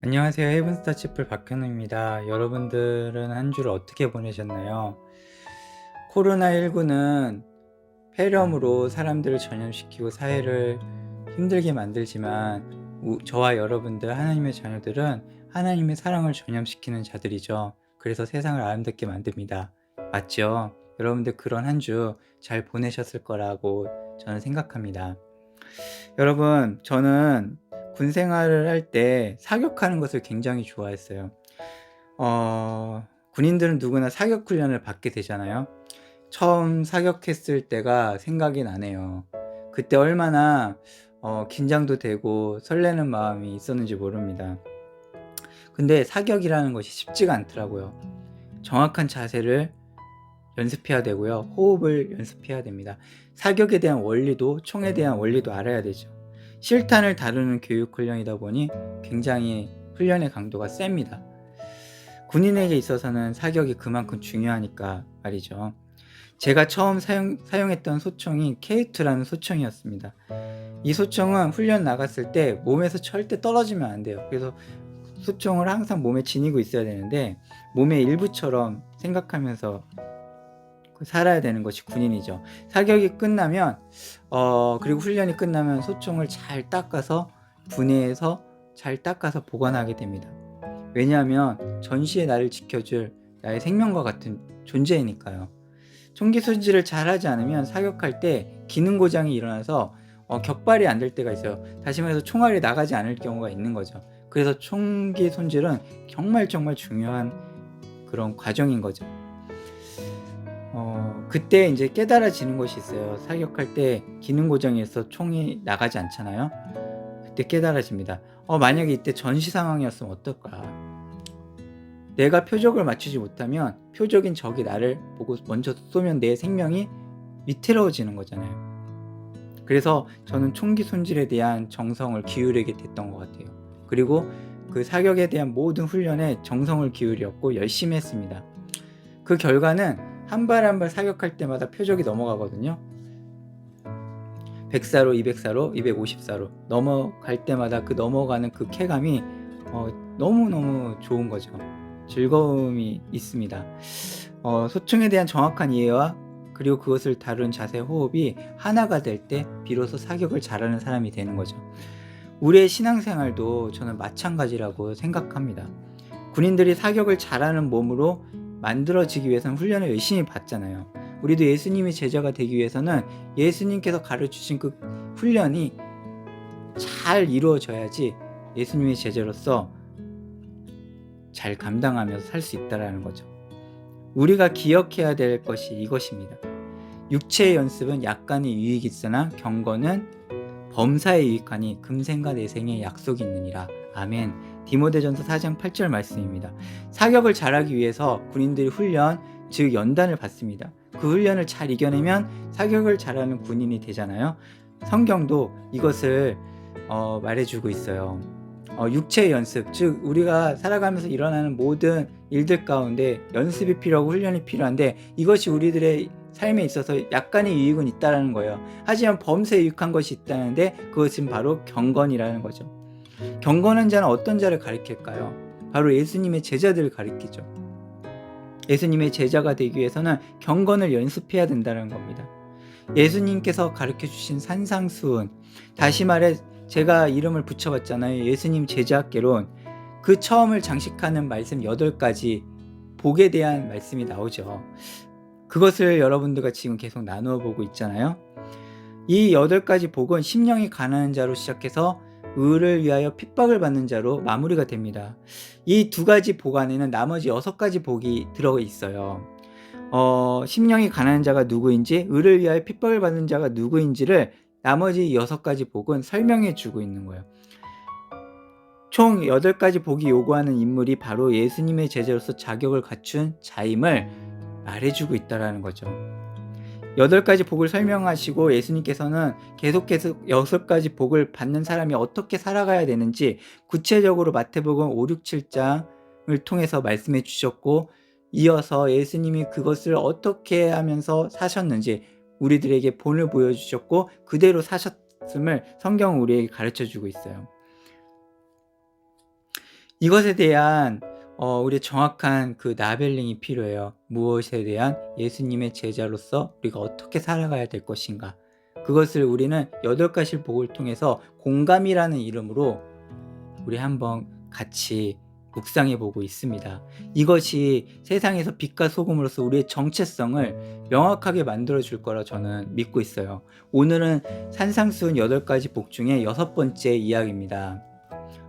안녕하세요. 헤븐스타 치플 박현우입니다. 여러분들은 한 주를 어떻게 보내셨나요? 코로나19는 폐렴으로 사람들을 전염시키고 사회를 힘들게 만들지만 저와 여러분들 하나님의 자녀들은 하나님의 사랑을 전염시키는 자들이죠. 그래서 세상을 아름답게 만듭니다. 맞죠? 여러분들 그런 한 주 잘 보내셨을 거라고 저는 생각합니다. 여러분, 저는 군 생활을 할 때 사격하는 것을 굉장히 좋아했어요. 군인들은 누구나 사격 훈련을 받게 되잖아요. 처음 사격했을 때가 생각이 나네요. 그때 얼마나 긴장도 되고 설레는 마음이 있었는지 모릅니다. 근데 사격이라는 것이 쉽지가 않더라고요. 정확한 자세를 연습해야 되고요. 호흡을 연습해야 됩니다. 사격에 대한 원리도, 총에 대한 원리도 알아야 되죠. 실탄을 다루는 교육 훈련이다 보니 굉장히 훈련의 강도가 셉니다. 군인에게 있어서는 사격이 그만큼 중요하니까 말이죠. 제가 처음 사용했던 소총이 K2라는 소총이었습니다. 이 소총은 훈련 나갔을 때 몸에서 절대 떨어지면 안 돼요. 그래서 소총을 항상 몸에 지니고 있어야 되는데 몸의 일부처럼 생각하면서 살아야 되는 것이 군인이죠. 사격이 끝나면 그리고 훈련이 끝나면 소총을 잘 닦아서 분해해서 잘 닦아서 보관하게 됩니다. 왜냐하면 전시에 나를 지켜줄 나의 생명과 같은 존재이니까요. 총기 손질을 잘 하지 않으면 사격할 때 기능 고장이 일어나서 격발이 안 될 때가 있어요. 다시 말해서 총알이 나가지 않을 경우가 있는 거죠. 그래서 총기 손질은 정말 중요한 그런 과정인 거죠. 그때 이제 깨달아지는 것이 있어요. 사격할 때 기능 고장에서 총이 나가지 않잖아요. 그때 깨달아집니다. 만약에 이때 전시 상황이었으면 어떨까? 내가 표적을 맞추지 못하면 표적인 적이 나를 보고 먼저 쏘면 내 생명이 위태로워지는 거잖아요. 그래서 저는 총기 손질에 대한 정성을 기울이게 됐던 것 같아요. 그리고 그 사격에 대한 모든 훈련에 정성을 기울였고 열심히 했습니다. 그 결과는 한 발 한 발 사격할 때마다 표적이 넘어가거든요. 100사로, 200사로, 250사로 넘어갈 때마다 그 넘어가는 그 쾌감이 너무너무 좋은 거죠. 즐거움이 있습니다. 소총에 대한 정확한 이해와 그리고 그것을 다룬 자세, 호흡이 하나가 될 때 비로소 사격을 잘하는 사람이 되는 거죠. 우리의 신앙생활도 저는 마찬가지라고 생각합니다. 군인들이 사격을 잘하는 몸으로 만들어지기 위해서는 훈련을 열심히 받잖아요. 우리도 예수님의 제자가 되기 위해서는 예수님께서 가르치신 그 훈련이 잘 이루어져야지 예수님의 제자로서 잘 감당하면서 살 수 있다는 거죠. 우리가 기억해야 될 것이 이것입니다. 육체의 연습은 약간의 유익이 있으나 경건은 범사에 유익하니 금생과 내생에 약속이 있느니라. 아멘. 디모데전서 4장 8절 말씀입니다. 사격을 잘하기 위해서 군인들이 훈련, 즉 연단을 받습니다. 그 훈련을 잘 이겨내면 사격을 잘하는 군인이 되잖아요. 성경도 이것을 말해주고 있어요. 육체의 연습, 즉 우리가 살아가면서 일어나는 모든 일들 가운데 연습이 필요하고 훈련이 필요한데 이것이 우리들의 삶에 있어서 약간의 유익은 있다는 거예요. 하지만 범사에 유익한 것이 있다는데 그것은 바로 경건이라는 거죠. 경건한 자는 어떤 자를 가리킬까요? 바로 예수님의 제자들을 가리키죠. 예수님의 제자가 되기 위해서는 경건을 연습해야 된다는 겁니다. 예수님께서 가르쳐 주신 산상수훈, 다시 말해 제가 이름을 붙여봤잖아요. 예수님 제자학개론. 그 처음을 장식하는 말씀 8가지 복에 대한 말씀이 나오죠. 그것을 여러분들과 지금 계속 나누어 보고 있잖아요. 이 8가지 복은 심령이 가난한 자로 시작해서 의를 위하여 핍박을 받는 자로 마무리가 됩니다. 이 2가지 복 안에는 나머지 6가지 복이 들어 있어요. 심령이 가난한 자가 누구인지, 의를 위하여 핍박을 받는 자가 누구인지를 나머지 6가지 복은 설명해 주고 있는 거예요. 총 8가지 복이 요구하는 인물이 바로 예수님의 제자로서 자격을 갖춘 자임을 말해주고 있다는 거죠. 8가지 복을 설명하시고 예수님께서는 계속해서 6가지 복을 받는 사람이 어떻게 살아가야 되는지 구체적으로 마태복음 5, 6, 7장을 통해서 말씀해 주셨고, 이어서 예수님이 그것을 어떻게 하면서 사셨는지 우리들에게 본을 보여주셨고 그대로 사셨음을 성경은 우리에게 가르쳐주고 있어요. 이것에 대한 우리의 정확한 그 라벨링이 필요해요. 무엇에 대한 예수님의 제자로서 우리가 어떻게 살아가야 될 것인가. 그것을 우리는 8가지 복을 통해서 공감이라는 이름으로 우리 한번 같이 묵상해 보고 있습니다. 이것이 세상에서 빛과 소금으로서 우리의 정체성을 명확하게 만들어 줄 거라 저는 믿고 있어요. 오늘은 산상수훈 8가지 복 중에 6번째 이야기입니다.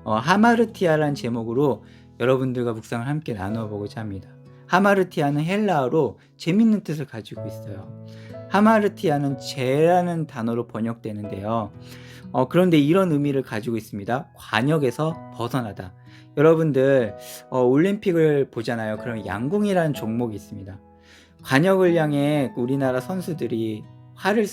하마르티아라는 제목으로 여러분들과 묵상을 함께 나누어 보고자 합니다. 하마르티아는 헬라어로 재밌는 뜻을 가지고 있어요. 하마르티아는 죄라는 단어로 번역되는데요. 그런데 이런 의미를 가지고 있습니다. 관역에서 벗어나다. 여러분들 올림픽을 보잖아요. 그럼 양궁이라는 종목이 있습니다. 관역을 향해 우리나라 선수들이 활을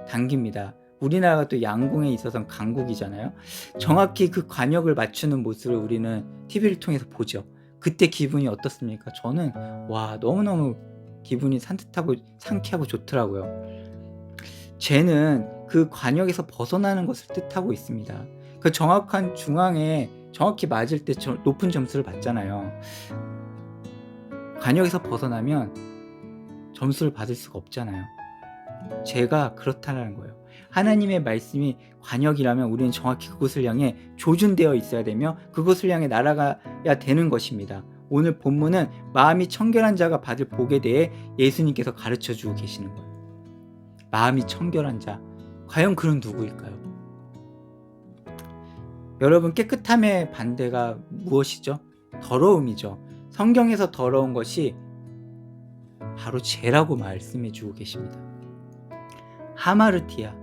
당깁니다. 우리나라가 또 양궁에 있어서는 강국이잖아요. 정확히 그 관역을 맞추는 모습을 우리는 TV를 통해서 보죠. 그때 기분이 어떻습니까? 저는 너무너무 기분이 산뜻하고 상쾌하고 좋더라고요. 죄는 그 관역에서 벗어나는 것을 뜻하고 있습니다. 그 정확한 중앙에 정확히 맞을 때 높은 점수를 받잖아요. 관역에서 벗어나면 점수를 받을 수가 없잖아요. 죄가 그렇다는 거예요. 하나님의 말씀이 관역이라면 우리는 정확히 그곳을 향해 조준되어 있어야 되며 그곳을 향해 날아가야 되는 것입니다. 오늘 본문은 마음이 청결한 자가 받을 복에 대해 예수님께서 가르쳐주고 계시는 거예요. 마음이 청결한 자, 과연 그런 누구일까요? 여러분, 깨끗함의 반대가 무엇이죠? 더러움이죠. 성경에서 더러운 것이 바로 죄라고 말씀해 주고 계십니다. 하마르티아,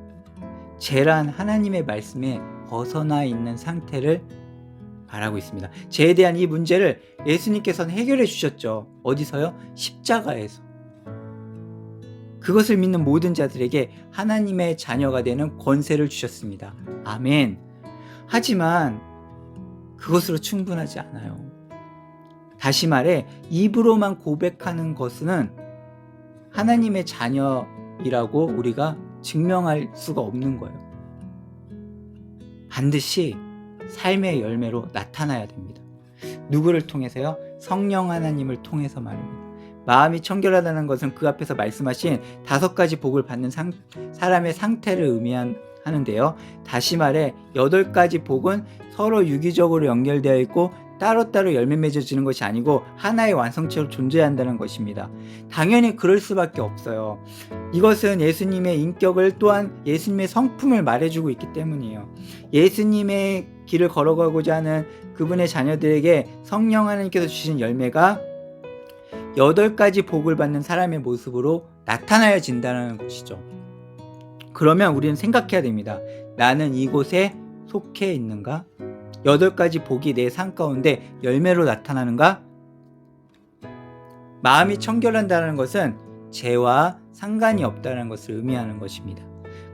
죄란 하나님의 말씀에 벗어나 있는 상태를 말하고 있습니다. 죄에 대한 이 문제를 예수님께서는 해결해 주셨죠. 어디서요? 십자가에서. 그것을 믿는 모든 자들에게 하나님의 자녀가 되는 권세를 주셨습니다. 아멘. 하지만 그것으로 충분하지 않아요. 다시 말해 입으로만 고백하는 것은 하나님의 자녀이라고 우리가 증명할 수가 없는 거예요. 반드시 삶의 열매로 나타나야 됩니다. 누구를 통해서요? 성령 하나님을 통해서 말입니다. 마음이 청결하다는 것은 그 앞에서 말씀하신 5가지 복을 받는 사람의 상태를 의미하는데요. 다시 말해 8가지 복은 서로 유기적으로 연결되어 있고 따로따로 열매 맺어지는 것이 아니고 하나의 완성체로 존재한다는 것입니다. 당연히 그럴 수밖에 없어요. 이것은 예수님의 인격을 또한 예수님의 성품을 말해주고 있기 때문이에요. 예수님의 길을 걸어가고자 하는 그분의 자녀들에게 성령 하나님께서 주신 열매가 8가지 복을 받는 사람의 모습으로 나타나야진다는 것이죠. 그러면 우리는 생각해야 됩니다. 나는 이곳에 속해 있는가? 8가지 복이 내 삶 가운데 열매로 나타나는가? 마음이 청결한다는 것은 죄와 상관이 없다는 것을 의미하는 것입니다.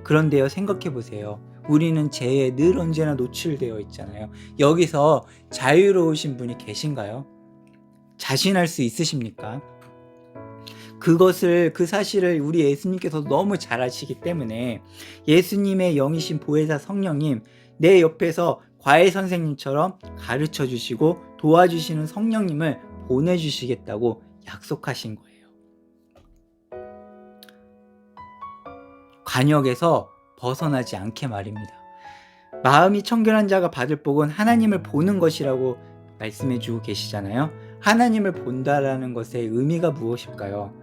그런데요, 생각해 보세요. 우리는 죄에 늘 언제나 노출되어 있잖아요. 여기서 자유로우신 분이 계신가요? 자신할 수 있으십니까? 그 사실을 우리 예수님께서 너무 잘 아시기 때문에 예수님의 영이신 보혜사 성령님, 내 옆에서 과외 선생님처럼 가르쳐 주시고 도와주시는 성령님을 보내주시겠다고 약속하신 거예요. 관역에서 벗어나지 않게 말입니다. 마음이 청결한 자가 받을 복은 하나님을 보는 것이라고 말씀해 주고 계시잖아요. 하나님을 본다라는 것의 의미가 무엇일까요?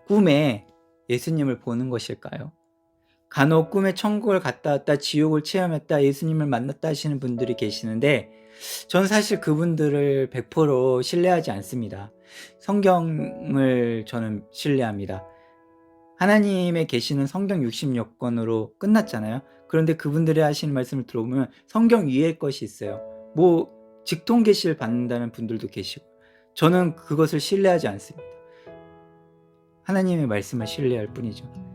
꿈에 예수님을 보는 것일까요? 간혹 꿈에 천국을 갔다 왔다 지옥을 체험했다 예수님을 만났다 하시는 분들이 계시는데 전 사실 그분들을 100% 신뢰하지 않습니다. 성경을 저는 신뢰합니다. 하나님의 계시는 성경 60여 권으로 끝났잖아요. 그런데 그분들이 하시는 말씀을 들어보면 성경 위의 것이 있어요. 직통 계시를 받는다는 분들도 계시고 저는 그것을 신뢰하지 않습니다. 하나님의 말씀을 신뢰할 뿐이죠.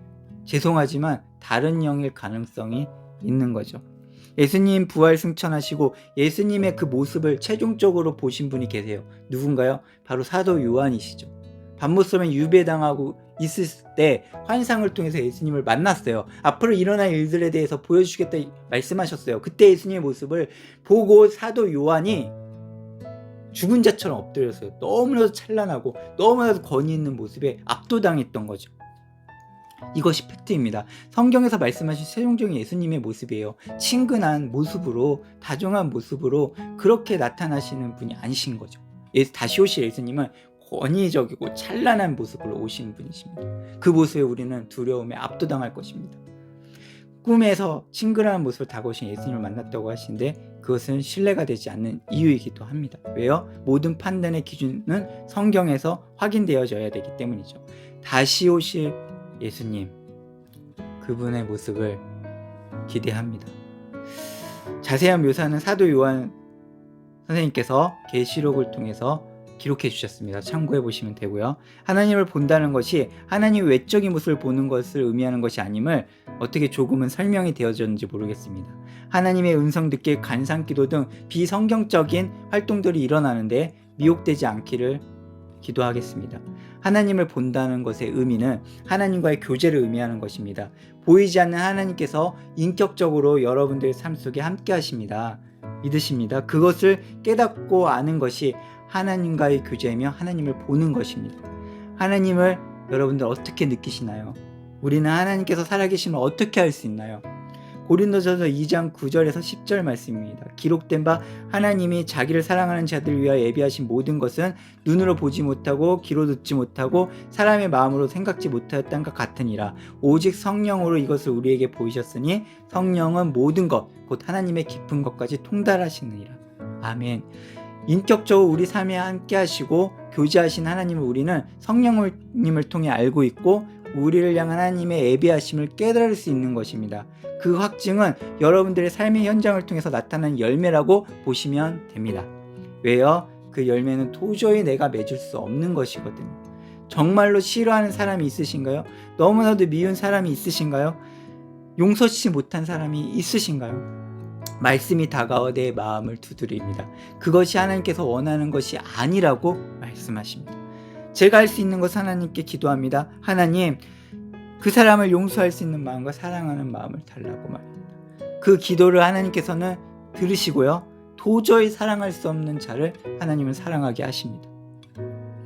죄송하지만 다른 영일 가능성이 있는 거죠. 예수님 부활 승천하시고 예수님의 그 모습을 최종적으로 보신 분이 계세요. 누군가요? 바로 사도 요한이시죠. 밤모섬에 유배당하고 있을 때 환상을 통해서 예수님을 만났어요. 앞으로 일어날 일들에 대해서 보여주겠다 말씀하셨어요. 그때 예수님의 모습을 보고 사도 요한이 죽은 자처럼 엎드렸어요. 너무나도 찬란하고 너무나도 권위 있는 모습에 압도당했던 거죠. 이것이 팩트입니다. 성경에서 말씀하신 최종적인 예수님의 모습이에요. 친근한 모습으로, 다정한 모습으로 그렇게 나타나시는 분이 아니신 거죠. 다시 오실 예수님은 권위적이고 찬란한 모습으로 오시는 분이십니다. 그 모습에 우리는 두려움에 압도당할 것입니다. 꿈에서 친근한 모습으로 다가오신 예수님을 만났다고 하시는데 그것은 신뢰가 되지 않는 이유이기도 합니다. 왜요? 모든 판단의 기준은 성경에서 확인되어져야 되기 때문이죠. 다시 오실 예수님, 그분의 모습을 기대합니다. 자세한 묘사는 사도 요한 선생님께서 계시록을 통해서 기록해 주셨습니다. 참고해 보시면 되고요. 하나님을 본다는 것이 하나님의 외적인 모습을 보는 것을 의미하는 것이 아님을 어떻게 조금은 설명이 되어졌는지 모르겠습니다. 하나님의 음성 듣기, 간상기도 등 비성경적인 활동들이 일어나는데 미혹되지 않기를 기도하겠습니다. 하나님을 본다는 것의 의미는 하나님과의 교제를 의미하는 것입니다. 보이지 않는 하나님께서 인격적으로 여러분들의 삶 속에 함께 하십니다. 믿으십니다. 그것을 깨닫고 아는 것이 하나님과의 교제이며 하나님을 보는 것입니다. 하나님을 여러분들 어떻게 느끼시나요? 우리는 하나님께서 살아계심을 어떻게 알 수 있나요? 고린도전서 2장 9절에서 10절 말씀입니다. 기록된 바 하나님이 자기를 사랑하는 자들을 위하여 예비하신 모든 것은 눈으로 보지 못하고 귀로 듣지 못하고 사람의 마음으로 생각지 못하였던 것 같으니라. 오직 성령으로 이것을 우리에게 보이셨으니 성령은 모든 것 곧 하나님의 깊은 것까지 통달하시느니라. 아멘. 인격적으로 우리 삶에 함께 하시고 교제하신 하나님을 우리는 성령님을 통해 알고 있고 우리를 향한 하나님의 예비하심을 깨달을 수 있는 것입니다. 그 확증은 여러분들의 삶의 현장을 통해서 나타나는 열매라고 보시면 됩니다. 왜요? 그 열매는 도저히 내가 맺을 수 없는 것이거든요. 정말로 싫어하는 사람이 있으신가요? 너무나도 미운 사람이 있으신가요? 용서치 못한 사람이 있으신가요? 말씀이 다가와 내 마음을 두드립니다. 그것이 하나님께서 원하는 것이 아니라고 말씀하십니다. 제가 할 수 있는 것은 하나님께 기도합니다. 하나님, 그 사람을 용서할 수 있는 마음과 사랑하는 마음을 달라고 말합니다. 그 기도를 하나님께서는 들으시고요. 도저히 사랑할 수 없는 자를 하나님은 사랑하게 하십니다.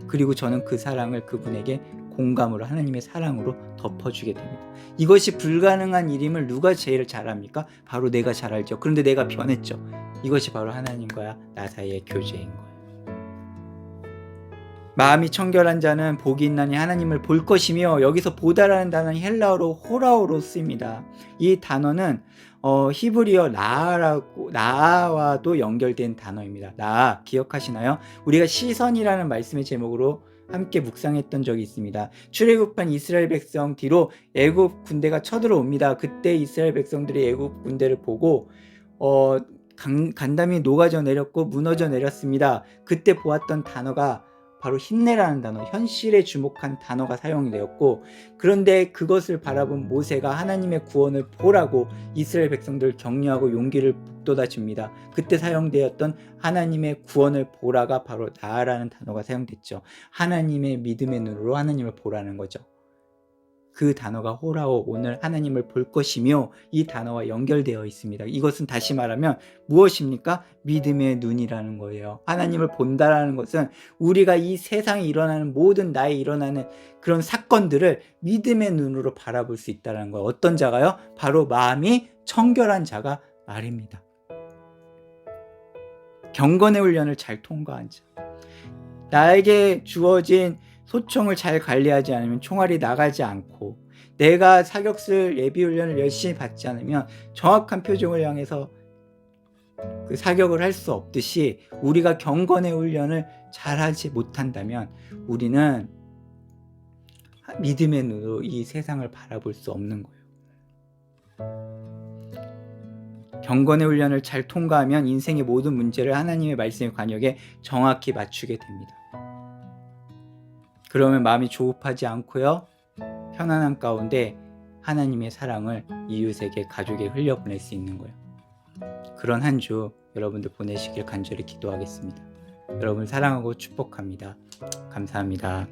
그리고 저는 그 사랑을 그분에게 공감으로 하나님의 사랑으로 덮어주게 됩니다. 이것이 불가능한 일임을 누가 제일 잘 압니까? 바로 내가 잘 알죠. 그런데 내가 변했죠. 이것이 바로 하나님과 나 사이의 교제인 거예요. 마음이 청결한 자는 복이 있나니 하나님을 볼 것이며, 여기서 보다라는 단어는 헬라어로 호라오로 쓰입니다. 이 단어는 히브리어 나아와도 연결된 단어입니다. 나아 기억하시나요? 우리가 시선이라는 말씀의 제목으로 함께 묵상했던 적이 있습니다. 출애굽한 이스라엘 백성 뒤로 애굽 군대가 쳐들어옵니다. 그때 이스라엘 백성들이 애굽 군대를 보고 간담이 녹아져 내렸고 무너져 내렸습니다. 그때 보았던 단어가 바로 힘내라는 단어, 현실에 주목한 단어가 사용이 되었고, 그런데 그것을 바라본 모세가 하나님의 구원을 보라고 이스라엘 백성들을 격려하고 용기를 북돋아 줍니다. 그때 사용되었던 하나님의 구원을 보라가 바로 나아라는 단어가 사용됐죠. 하나님의 믿음의 눈으로 하나님을 보라는 거죠. 그 단어가 호라오, 오늘 하나님을 볼 것이며, 이 단어와 연결되어 있습니다. 이것은 다시 말하면 무엇입니까? 믿음의 눈이라는 거예요. 하나님을 본다라는 것은 우리가 이 세상에 일어나는 모든 나에 일어나는 그런 사건들을 믿음의 눈으로 바라볼 수 있다는 거예요. 어떤 자가요? 바로 마음이 청결한 자가 말입니다. 경건의 훈련을 잘 통과한 자. 나에게 주어진 소총을 잘 관리하지 않으면 총알이 나가지 않고, 내가 사격술 예비훈련을 열심히 받지 않으면 정확한 표정을 향해서 그 사격을 할 수 없듯이, 우리가 경건의 훈련을 잘 하지 못한다면 우리는 믿음의 눈으로 이 세상을 바라볼 수 없는 거예요. 경건의 훈련을 잘 통과하면 인생의 모든 문제를 하나님의 말씀의 관역에 정확히 맞추게 됩니다. 그러면 마음이 조급하지 않고요, 편안한 가운데 하나님의 사랑을 이웃에게, 가족에 흘려보낼 수 있는 거예요. 그런 한 주 여러분들 보내시길 간절히 기도하겠습니다. 여러분 사랑하고 축복합니다. 감사합니다.